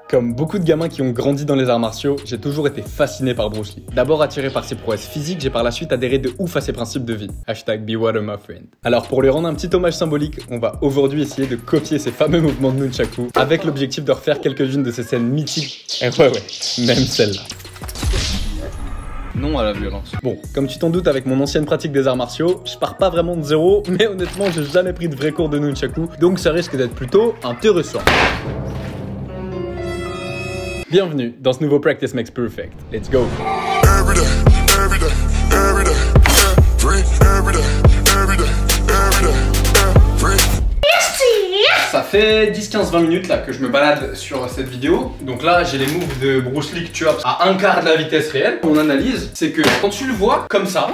Comme beaucoup de gamins qui ont grandi dans les arts martiaux, j'ai toujours été fasciné par Bruce Lee. D'abord attiré par ses prouesses physiques, j'ai par la suite adhéré de ouf à ses principes de vie. Hashtag be water my friend. Alors pour lui rendre un petit hommage symbolique, on va aujourd'hui essayer de copier ses fameux mouvements de nunchaku, avec l'objectif de refaire quelques-unes de ces scènes mythiques. Et ouais, même celle-là. Non à la violence. Bon, comme tu t'en doutes avec mon ancienne pratique des arts martiaux, je pars pas vraiment de zéro, mais honnêtement j'ai jamais pris de vrais cours de nunchaku, donc ça risque d'être plutôt intéressant. Bienvenue dans ce nouveau Practice Makes Perfect. Let's go! Ça fait 10-15-20 minutes là que je me balade sur cette vidéo. Donc là j'ai les moves de Bruce Lee que tu as à un quart de la vitesse réelle. Mon analyse c'est que quand tu le vois comme ça,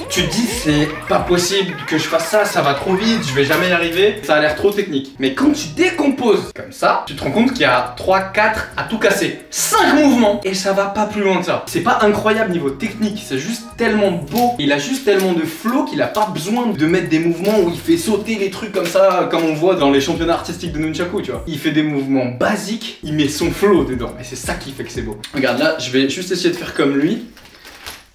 tu te dis c'est pas possible que je fasse ça, ça va trop vite, je vais jamais y arriver, ça a l'air trop technique. Mais quand tu décomposes comme ça, tu te rends compte qu'il y a 3, 4 à tout casser, 5 mouvements et ça va pas plus loin que ça. C'est pas incroyable niveau technique, c'est juste tellement beau, il a juste tellement de flow qu'il a pas besoin de mettre des mouvements où il fait sauter les trucs comme ça, comme on voit dans les championnats artistiques de nunchaku, tu vois. Il fait des mouvements basiques, il met son flow dedans et c'est ça qui fait que c'est beau. Regarde là, je vais juste essayer de faire comme lui.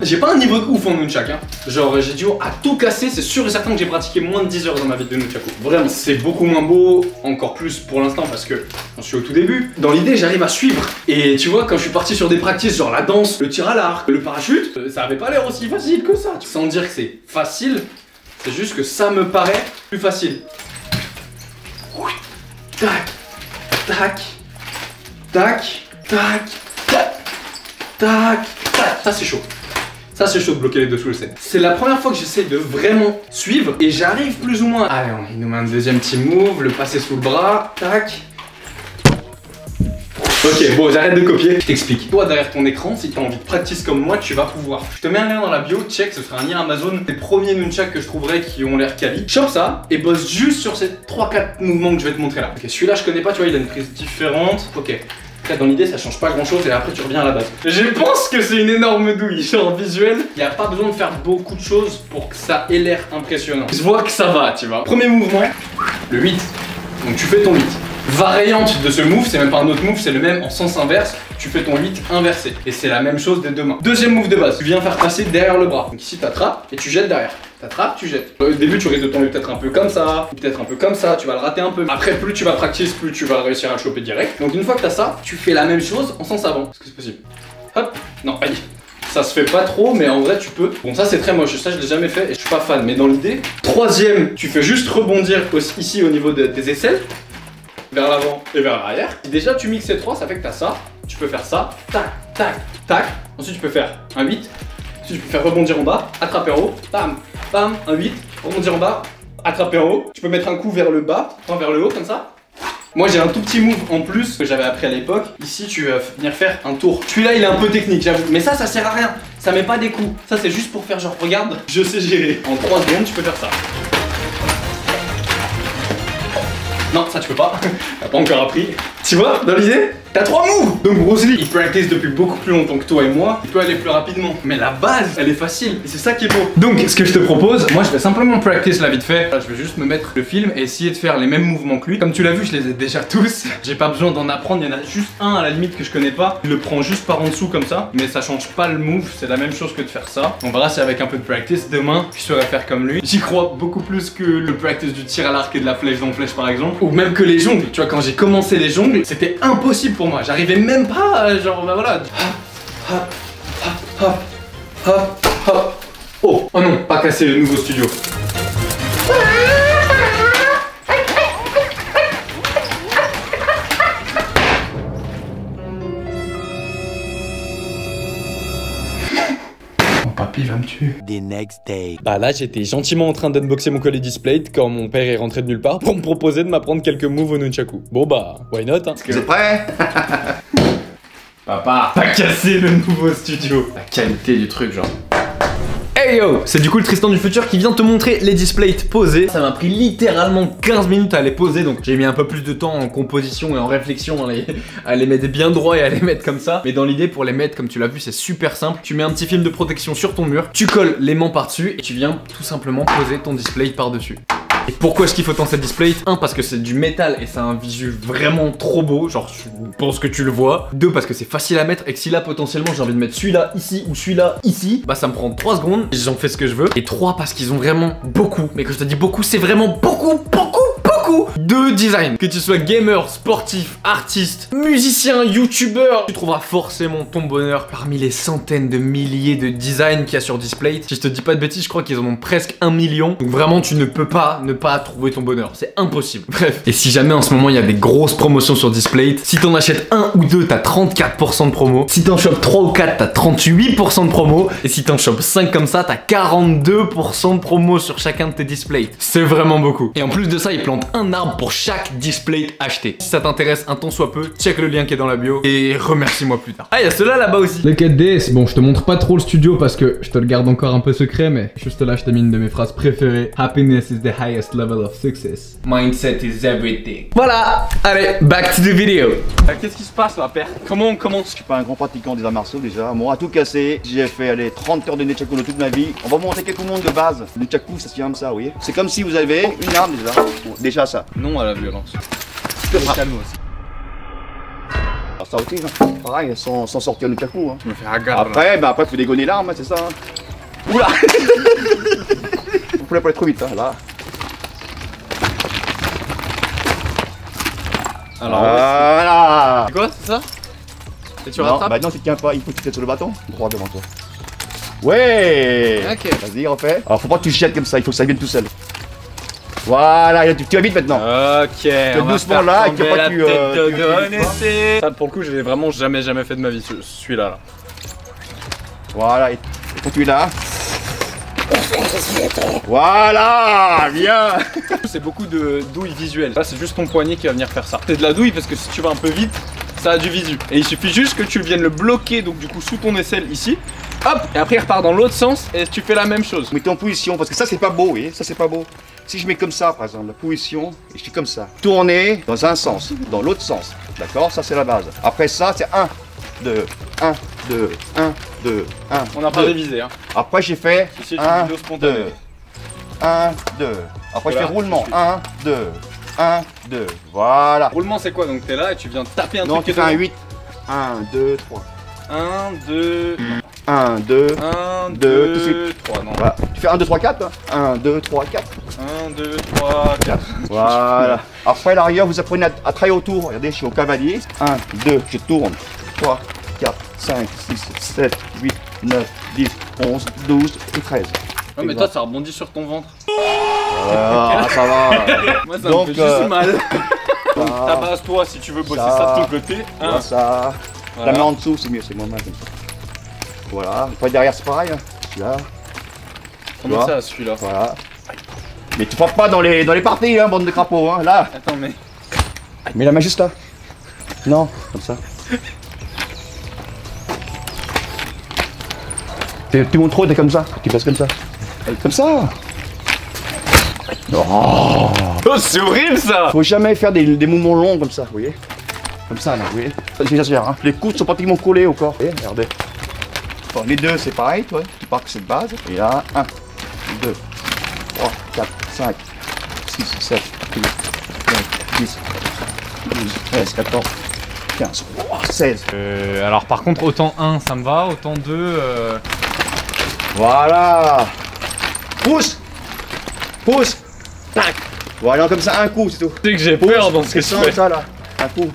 J'ai pas un niveau de ouf en nunchak, hein. Genre j'ai dû à tout casser, c'est sûr et certain que j'ai pratiqué moins de 10 heures dans ma vie de nunchaku. Vraiment, c'est beaucoup moins beau, encore plus pour l'instant parce que j'en suis au tout début. Dans l'idée, j'arrive à suivre. Et tu vois, quand je suis parti sur des practices, genre la danse, le tir à l'arc, le parachute, ça avait pas l'air aussi facile que ça. Sans dire que c'est facile, c'est juste que ça me paraît plus facile. Tac, tac, tac, tac, tac, tac, tac. Ça c'est chaud. Ça c'est chaud de bloquer les deux sous le scène. C'est la première fois que j'essaie de vraiment suivre et j'arrive plus ou moins. Allez, il nous met un deuxième petit move, le passer sous le bras, tac. Ok, bon, j'arrête de copier, je t'explique. Toi, derrière ton écran, si tu as envie de practice comme moi, tu vas pouvoir. Je te mets un lien dans la bio, check, ce sera un lien Amazon. Les premiers nunchaks que je trouverai qui ont l'air quali. Chope ça et bosse juste sur ces 3-4 mouvements que je vais te montrer là. Ok, celui-là, je connais pas, tu vois, il a une prise différente. Ok. Après, dans l'idée, ça change pas grand chose et après, tu reviens à la base. Je pense que c'est une énorme douille. Genre visuel, il n'y a pas besoin de faire beaucoup de choses pour que ça ait l'air impressionnant. Je vois que ça va, tu vois. Premier mouvement, le 8. Donc, tu fais ton 8. Variante de ce move, c'est même pas un autre move, c'est le même en sens inverse. Tu fais ton 8 inversé. Et c'est la même chose des deux mains. Deuxième move de base, tu viens faire passer derrière le bras. Donc ici, tu attrapes et tu jettes derrière. T'attrapes, tu jettes. Au début, tu risques de tomber peut-être un peu comme ça, peut-être un peu comme ça, tu vas le rater un peu. Après, plus tu vas practice, plus tu vas réussir à le choper direct. Donc une fois que t'as ça, tu fais la même chose en sens avant. Est-ce que c'est possible? Hop, non, aïe. Ça se fait pas trop, mais en vrai, tu peux. Bon, ça, c'est très moche. Ça, je l'ai jamais fait et je suis pas fan. Mais dans l'idée, troisième, tu fais juste rebondir ici au niveau des aisselles, vers l'avant et vers l'arrière. Déjà, tu mixes ces trois, ça fait que t'as ça. Tu peux faire ça, tac, tac, tac. Ensuite, tu peux faire un 8. Ensuite, tu peux faire rebondir en bas, attraper en haut, bam, bam, un 8, rebondir en bas, attraper en haut. Tu peux mettre un coup vers le bas, enfin vers le haut, comme ça. Moi, j'ai un tout petit move en plus que j'avais appris à l'époque. Ici, tu vas venir faire un tour. Celui-là, il est un peu technique, j'avoue. Mais ça sert à rien. Ça met pas des coups. Ça, c'est juste pour faire genre, regarde, je sais gérer. En 3 secondes, tu peux faire ça. Non, ça tu peux pas. T'as pas encore appris. Tu vois, dans l'idée, t'as 3 moves. Donc Bruce Lee, il practice depuis beaucoup plus longtemps que toi et moi. Il peut aller plus rapidement. Mais la base, elle est facile. Et c'est ça qui est beau. Donc, ce que je te propose, moi je vais simplement practice là vite fait. Là, je vais juste me mettre le film et essayer de faire les mêmes mouvements que lui. Comme tu l'as vu, je les ai déjà tous. J'ai pas besoin d'en apprendre. Il y en a juste un à la limite que je connais pas. Il le prend juste par en dessous comme ça. Mais ça change pas le move. C'est la même chose que de faire ça. On verra si avec un peu de practice, demain, je saurai faire comme lui. J'y crois beaucoup plus que le practice du tir à l'arc et de la flèche dans flèche par exemple. Ou même que les jongles. Tu vois, quand j'ai commencé les jongles, c'était impossible pour moi. J'arrivais même pas, genre, bah voilà. Hop, hop, hop, hop, hop. Oh, oh non, pas casser le nouveau studio. Papy va me tuer. The next day. Bah là j'étais gentiment en train d'unboxer mon colis Displate quand mon père est rentré de nulle part pour me proposer de m'apprendre quelques moves au nunchaku. Bon bah, why not hein. Vous êtes prêts? Papa, pas casser le nouveau studio. La qualité du truc genre. Hey yo, c'est du coup le Tristan du futur qui vient te montrer les Displates posés. Ça m'a pris littéralement 15 minutes à les poser, donc j'ai mis un peu plus de temps en composition et en réflexion à les mettre bien droit et à les mettre comme ça. Mais dans l'idée, pour les mettre comme tu l'as vu, c'est super simple. Tu mets un petit film de protection sur ton mur, tu colles l'aimant par-dessus et tu viens tout simplement poser ton Displate par-dessus. Et pourquoi je kiffe autant cette display? Un, parce que c'est du métal et c'est un visu vraiment trop beau, genre je pense que tu le vois. Deux, parce que c'est facile à mettre et que si là potentiellement j'ai envie de mettre celui-là ici ou celui-là ici, bah ça me prend 3 secondes et j'en fais ce que je veux. Et 3, parce qu'ils ont vraiment beaucoup, mais quand je te dis beaucoup, c'est vraiment beaucoup de design. Que tu sois gamer, sportif, artiste, musicien, youtubeur, tu trouveras forcément ton bonheur parmi les centaines de milliers de designs qu'il y a sur Displate. Si je te dis pas de bêtises, je crois qu'ils en ont presque 1 million. Donc vraiment, tu ne peux pas ne pas trouver ton bonheur. C'est impossible. Bref. Et si jamais en ce moment il y a des grosses promotions sur Displate, si t'en achètes 1 ou 2, t'as 34% de promo. Si t'en chopes 3 ou 4, t'as 38% de promo. Et si t'en chopes 5 comme ça, t'as 42% de promo sur chacun de tes Displates. C'est vraiment beaucoup. Et en plus de ça, ils plantent un arbre pour chaque Displate acheté. Si ça t'intéresse un tant soit peu, check le lien qui est dans la bio et remercie-moi plus tard. Ah, il y a ceux-là là-bas aussi. Look at this. Bon, je te montre pas trop le studio parce que je te le garde encore un peu secret, mais juste là, je t'ai mis une de mes phrases préférées. Happiness is the highest level of success. Mindset is everything. Voilà. Allez, back to the video. Qu'est-ce qui se passe là, père? Comment on commence? Je suis pas un grand pratiquant des arts martiaux déjà. Moi, à tout casser, j'ai fait allez, 30 heures de nunchaku de toute ma vie. On va vous montrer quelques mondes de base. Le nunchaku, ça se tient comme ça, vous voyez. C'est comme si vous avez une arme déjà. Bon, déjà ça. Non à la violence. Calme aussi. Alors ça aussi, hein. Pareil, sans sortir le nunchaku. Hein. Je me fais agarrer. Après, faut dégonner l'arme, hein, c'est ça. Hein. Oula. Vous pouvez pas aller trop vite, hein, là. Alors, voilà. c'est quoi, c'est ça? Et tu Non, rattrapes? bah non, tu tiens pas, il faut que tu tiennes sur le bâton. Droit devant toi. Ouais. Ok. Vas-y, refais. Alors faut pas que tu jettes comme ça, il faut que ça vienne tout seul. Voilà, tu vas vite maintenant. Ok. On doucement là, et que pas tu. Ça pour le coup, je l'ai vraiment jamais fait de ma vie, celui-là. Là. Voilà, et continue là. Voilà, bien. C'est beaucoup de douille visuelle. Là, c'est juste ton poignet qui va venir faire ça. C'est de la douille parce que si tu vas un peu vite, ça a du visu. Et il suffit juste que tu viennes le bloquer, donc du coup sous ton aisselle ici. Hop, et après il repart dans l'autre sens et tu fais la même chose. Mettez en position parce que ça c'est pas beau, vous voyez, ça c'est pas beau. Si je mets comme ça par exemple, la position, et je suis comme ça. Tourner dans un sens, dans l'autre sens. D'accord, ça c'est la base. Après ça c'est 1, 2, 1, 2, 1, 2, 1. On n'a pas révisé hein. Après j'ai fait 1, 2, 1, 2. Après je fais roulement, 1, 2, 1, 2. Voilà. Roulement c'est quoi? Donc t'es là et tu viens taper un non, truc. tu fais un 8. 1, 2, 3. 1, 2, 1, 2, 1, 2, tout de 2, 3, non. Voilà. Tu fais 1, 2, 3, 4. 1, 2, 3, 4. 1, 2, 3, 4. Voilà. Après l'arrière, vous apprenez à travailler autour. Regardez, je suis au cavalier. 1, 2, je tourne. 3, 4, 5, 6, 7, 8, 9, 10, 11, 12 et 13. Ouais, mais toi, ça rebondit sur ton ventre. Ah, ça va. Moi, ça me fait juste mal. Donc, ça, tabasse-toi si tu veux bosser ça de ton côté. Voilà, ça. Voilà. La main en dessous, c'est mieux, c'est moins mal comme ça. Voilà. Après derrière, c'est pareil. Hein. Là. Comment ça, celui-là? Voilà. Mais tu frappes pas dans les parties, hein, bande de crapauds. Hein. Là. Attends, mais. Mets la main juste là. Non, comme ça. Tu montres trop, t'es comme ça. Tu passes comme ça. Comme ça. Oh, c'est horrible ça! Faut jamais faire des mouvements longs comme ça, vous voyez. Comme ça, là, vous voyez. Ça, j'exagère, hein. Les coudes sont pratiquement collés au corps. Vous voyez, regardez. Bon, les deux, c'est pareil, toi. Tu pars de cette base. Et là, 1, 2, 3, 4, 5, 6, 7, 8, 9, 10, 12, 13, 14, 15, 16. Alors par contre, autant 1 ça me va, autant 2. Voilà. Pousse. Pousse. Tac. Voilà, comme ça, un coup, c'est tout. Tu sais que j'ai peur dans ce que tu fais. Ça, là. Un coup.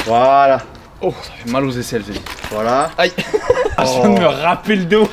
Voilà. Oh, ça fait mal aux aisselles, j'ai dit. Voilà. Aïe. Ah, je viens de me râper le dos.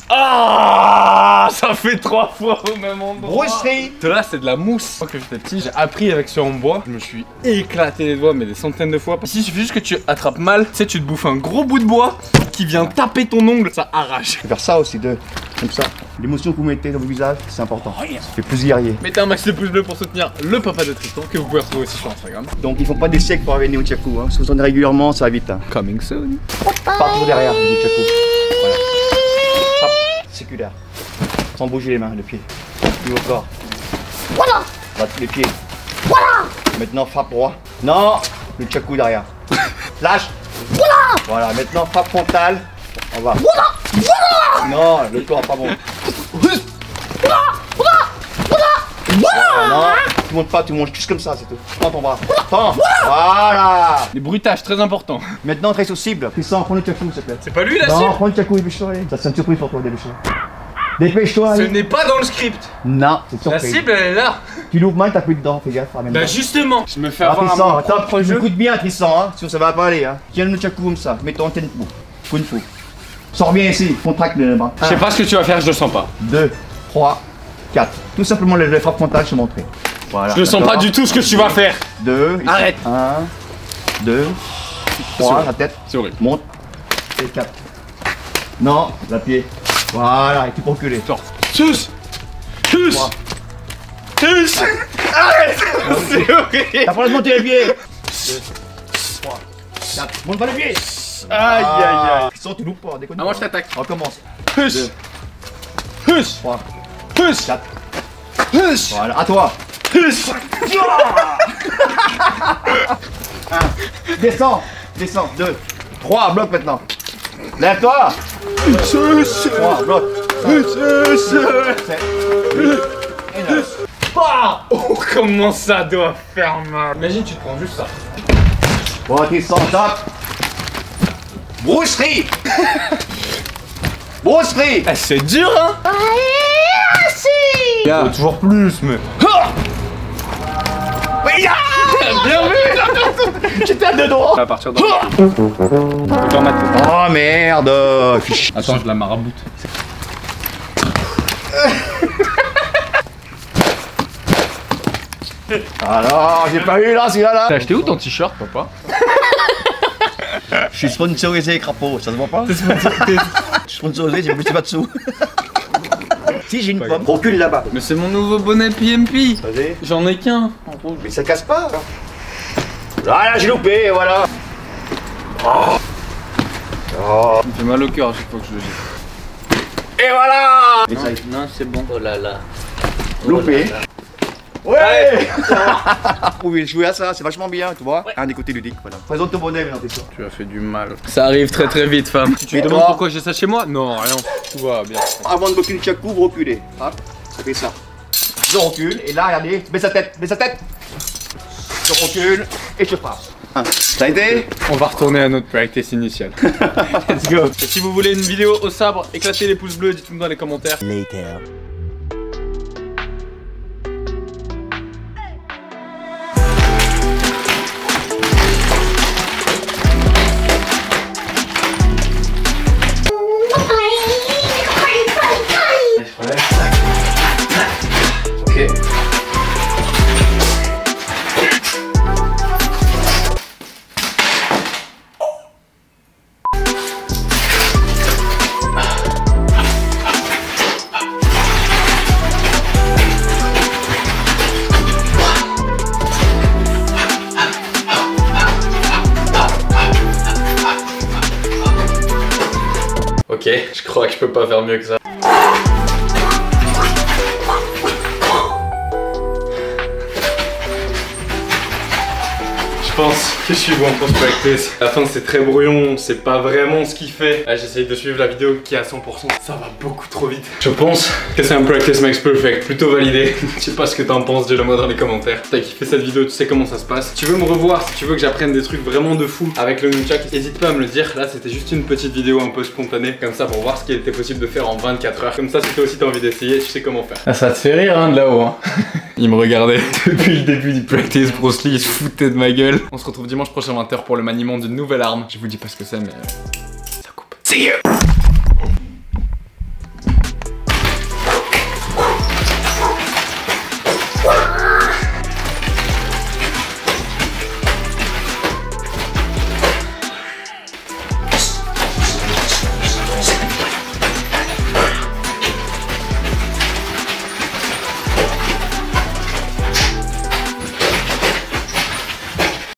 Ah, ça fait 3 fois au même endroit. Brosserie. Là, c'est de la mousse. Moi, quand j'étais petit, j'ai appris avec ce en bois. Je me suis éclaté les doigts, mais des centaines de fois. Ici, il suffit juste que tu attrapes mal. Tu sais, tu te bouffes un gros bout de bois qui vient taper ton ongle, ça arrache. Je vais faire ça aussi, comme ça. L'émotion que vous mettez dans vos visages, c'est important. Ça fait plus guerrier. Mettez un max de pouces bleus pour soutenir le papa de Tristan, que vous pouvez retrouver aussi sur Instagram. Donc, ils font pas des siècles pour arriver au nunchaku. Hein. Si vous en avez régulièrement, ça va vite. Hein. Coming soon. Pas toujours derrière le nunchaku. Voilà. Hop, séculaire. Sans bouger les mains, le pied. Plus au corps. Voilà. Batte les pieds. Voilà. Maintenant, frappe droit. Non, le nunchaku derrière. Lâche. Voilà. Voilà, maintenant, frappe frontale. On va. Voilà. Voilà. Non, le corps pas bon. Voilà. Voilà. Voilà. Voilà. Tu montes pas, tu manges juste comme ça, c'est tout. Prends ton bras. Prends. Voilà. Les bruitages, très important. Maintenant, très cible. Tristan, prends le tchakou, s'il te plaît. C'est pas lui la Non, cible? prends le tchakou, dépêche-toi. Ça, c'est une surprise pour toi, dépêche-toi. Dépêche-toi. Ce allez. n'est pas dans le script. Non, c'est une La surprise. cible elle est là. Tu l'ouvres mal, t'as plus dedans, fais gaffe. Bah justement. Je me fais Ah, avoir Tristan, un attends, prends le coude bien, Tristan, hein. Sinon, ça va pas aller, hein. Tiens le tchakou comme ça, mets-toi en tennis. Kung Fu. Sors bien ici, contracte les bras. Je sais pas ce que tu vas faire, je le sens pas. 2, 3, 4. Tout simplement les frappes frontales se montrer. Voilà. Je le sens pas du tout ce que tu vas faire. 2, Arrête. 1, 2, 3, la tête, C'est horrible. monte. Et 4. Non, la pied. Voilà, et tu peux reculer. Tous. Tous. 3. Tous. Arrête. C'est horrible. T'as pas le de monter les pieds. 2, 3, 4. Monte pas les pieds. Aïe aïe aïe. Sans tu loupes pas, déconne. Ah moi je t'attaque. On recommence. Huss. 2, Huss. 3, Huss. 4. Huss. Voilà, à toi. Huss. 1. Descends. Descends. 2. 3. Bloc maintenant. Lève-toi. 3. Bloc. 7. 8. Et 9. Oh comment ça doit faire mal. Imagine tu te prends juste ça. Bon, Tristan, tape. Brousserie. Brousserie. Eh, c'est dur hein. Faut toujours plus, mais. Bien vu. J'étais à deux doigts. À partir de dans ma tête. Oh merde. Attends, je la maraboute. Alors, j'ai pas eu là, celui-là là. T'as acheté où ton t-shirt, papa? Je suis sponsorisé Crapaud, ça se voit pas? Je suis sponsorisé, j'ai plus pas de sous. Si j'ai une pomme, recule là-bas. Mais c'est mon nouveau bonnet PMP. Vas-y. J'en ai qu'un. Mais ça casse pas. Voilà, j'ai loupé, voilà. Oh. Oh. Il me fait mal au cœur à chaque fois que je le jette. Et voilà. Et ça, Non, c'est bon. Oh là là. loupé. Ouais. Vous pouvez jouer à ça, c'est vachement bien, tu vois. Un des côtés ludiques, voilà. Présente ton bonnet maintenant, t'es sûr. Tu as fait du mal. Ça arrive très très vite, femme. Tu te Et demandes toi pourquoi j'ai ça chez moi? Non, rien. Tout va bien. Avant de bloquer le tchakou, vous reculez. Hop, ça fait ça. Je recule, et là, regardez, baisse sa tête, baisse sa tête. Je recule, et je frappe. Ça a été? On va retourner à notre practice initiale. Let's go. Et si vous voulez une vidéo au sabre, éclatez les pouces bleus, dites-nous dans les commentaires. Ok. Ok, je crois que je peux pas faire mieux que ça. Je pense que je suis bon pour ce practice. La fin c'est très brouillon, c'est pas vraiment ce qu'il fait. Là j'essaye de suivre la vidéo qui est à 100%. Ça va beaucoup trop vite. Je pense que c'est un practice makes perfect, plutôt validé. Je sais pas ce que t'en penses, dis-le moi dans les commentaires. Si t'as kiffé cette vidéo, tu sais comment ça se passe. Si tu veux me revoir, si tu veux que j'apprenne des trucs vraiment de fou avec le nunchak, n'hésite pas à me le dire. Là c'était juste une petite vidéo un peu spontanée, comme ça pour voir ce qu'il était possible de faire en 24 heures. Comme ça si toi aussi t'as envie d'essayer, tu sais comment faire. Ah, ça te fait rire hein de là-haut hein. Il me regardait depuis le début du practice, Bruce Lee il se foutait de ma gueule. On se retrouve dimanche prochain à 20h pour le maniement d'une nouvelle arme. Je vous dis pas ce que c'est mais ça coupe. See you.